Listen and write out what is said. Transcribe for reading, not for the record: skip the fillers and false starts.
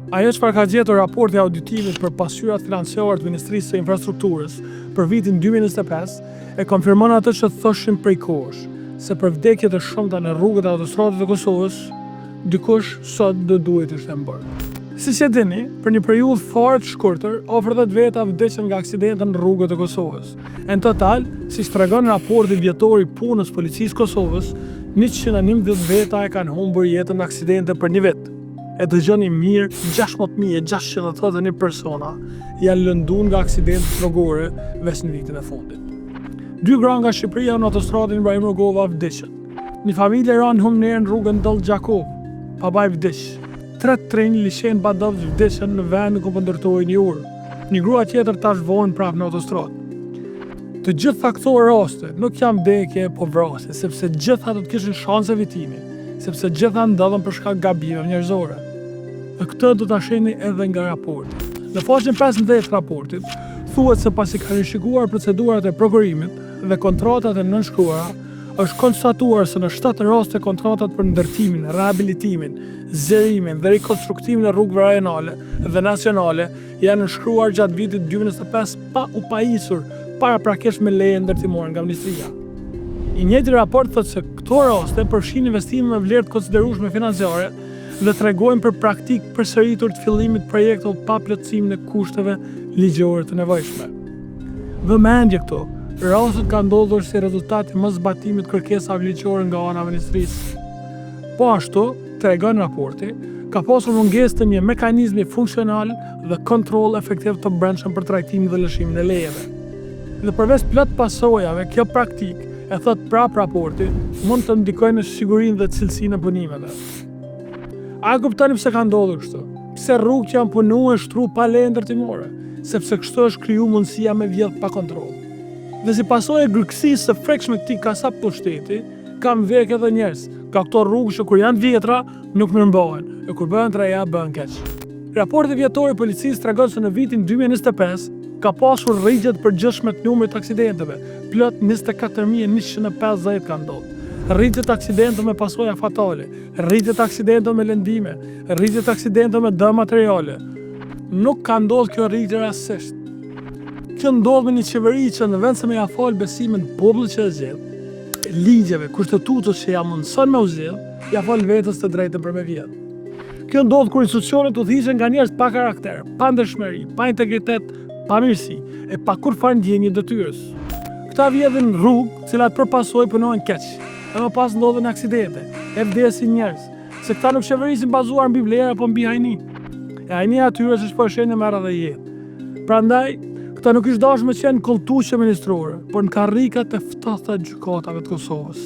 Ajo çfarë ka gjetur raporti auditimit për pasqyrat financiare të Ministrisë së Infrastrukturës për vitin 2025 e konfirmon atë që thoshim prej kohësh, se për vdekjet e shumta në rrugët e autostradës të Kosovës, dikush sot do duhet ishte bërë. Siç e dini, për një periudhë fort shkurtër, over 10 veta vdeqën nga aksidente në rrugët e Kosovës. Në total, siç tregon raporti vjetor i punës Policisë Kosovës, 111 veta e kanë humbur jetën në aksidente për një vit. E dëgjoni mirë, 16.681 persona janë lënduar nga aksidente rrugore veç në vitin e fundit. 2 gra nga Shqipëria në autostradën Ibrahim Rugova vdiqën. Një familje ranë humner në rrugën Doll Gjakov, babaj vdiq. 3 trinj liçen Badovç vdiqën në vend ku po ndërtohej një urë. Një grua tjetër tash vohen prapë në autostradë. Të gjitha këto raste nuk janë vdekje po vrasje, sepse gjitha do të kishin shanse vitimi, sepse gjitha ndodhen për shkak gabimeve njerëzore. Dhe këtë do ta shihni edhe nga raporti. Në faqen 15 të raportit, thuhet se pasi kanë rishikuar procedurat e prokurimit dhe kontratat e nënshkruara, është konstatuar se në 7 raste kontratat për ndërtimin, rehabilitimin, zgjerimin dhe rikonstruktimin e rrugëve rajonale dhe nacionale janë nënshkruar gjatë vitit 2025 pa u pajisur paraprakisht me leje ndërtimore nga Ministria. I njëjti raport thotë se këto raste përfshin investime me vlerë të konsiderueshme financiare dhe tregojnë për praktikë përsëritur të fillimit të projekteve pa plotësimin e kushteve ligjore të nevojshme. Vëmendje këto, rastet kanë ndodhur si rezultat i moszbatimit të kërkesave ligjore nga ana e Ministrisë. Po ashtu, tregon raporti, ka pasur mungesë të një mekanizmi funksional dhe kontroll efektiv të brendshëm për trajtimin dhe lëshimin e lejeve. Dhe përveç plot pasojave, kjo praktikë, e thot prap raporti, mund të ndikojnë në sigurinë dhe cilësinë e punimeve. A kuptoni pse ka ndodhur kështu? Pse rrugët janë punuar shtru pa leje ndërtimore? Sepse kështu është kriju mundësia me vjedh pa kontroll. Dhe si pasojë e gërksisë së frekshme të këtij kasap pushteti, kanë vdekë edhe njerëz. Ka këto rrugë që kur janë vjetra, nuk mirëmbohen, e kur bëhen të reja, bëhen keq. Raporti vjetor i policisë tregon se në vitin 2025 ka pasur rritje të përgjithshme të numrit të aksidenteve, plot 24.150 kanë ndodhur. Rritje të aksidenteve me pasoja fatale, rritje të aksidenteve me lëndime, rritje të aksidenteve me dëm materiale. Nuk ka ndodhur kjo rritje rastësisht. Kjo ndodh me një qeveri që në vend se me ja fal besimin popullit që e zgjedh, ligjeve, kushtetutës që ja mundson me u zgjedh, ja fal vetes të drejtën për me vjedh. Kjo ndodh kur institucionet udhëhiqen nga njerëz pa karakter, pa ndershmëri, pa integritet, pa mirësi, e pa kur farë ndjenjë detyrës. Këta vjedhin rrugë, cilat përpasoj punojnë keq, e më pas ndodhen aksidente, e vdesin njerëz, se këta nuk qeverisin bazuar mbi vlera apo mbi hajni. E hajnia atyre që shpërshen e merr edhe jetë. Prandaj, këta nuk ish dashur me qenë kulturë ministrore, por në karrikat e ftohta gjykatave të Kosovës.